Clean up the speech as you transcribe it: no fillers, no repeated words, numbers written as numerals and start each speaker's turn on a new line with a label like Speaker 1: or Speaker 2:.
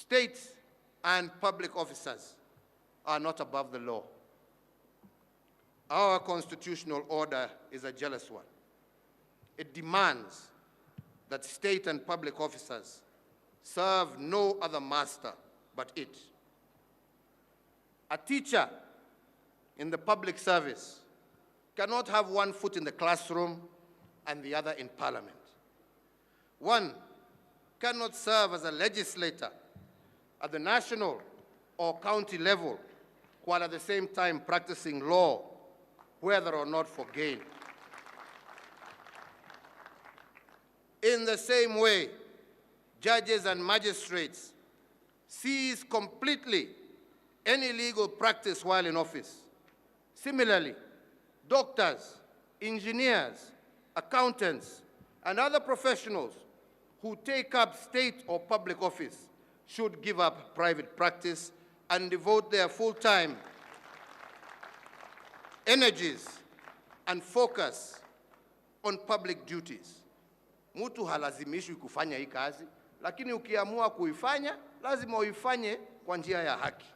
Speaker 1: State and public officers are not above the law. Our constitutional order is a jealous one. It demands that state and public officers serve no other master but it. A teacher in the public service cannot have one foot in the classroom and the other in parliament. One cannot serve as a legislator at the national or county level while at the same time practicing law, whether or not for gain. In the same way, judges and magistrates cease completely any legal practice while in office. Similarly, doctors, engineers, accountants, and other professionals who take up state or public office should give up private practice and devote their full-time energies and focus on public duties. Mtu halazimishwi kufanya hii kazi, lakini ukiamua kuifanya, lazima uifanye kwa njia ya haki.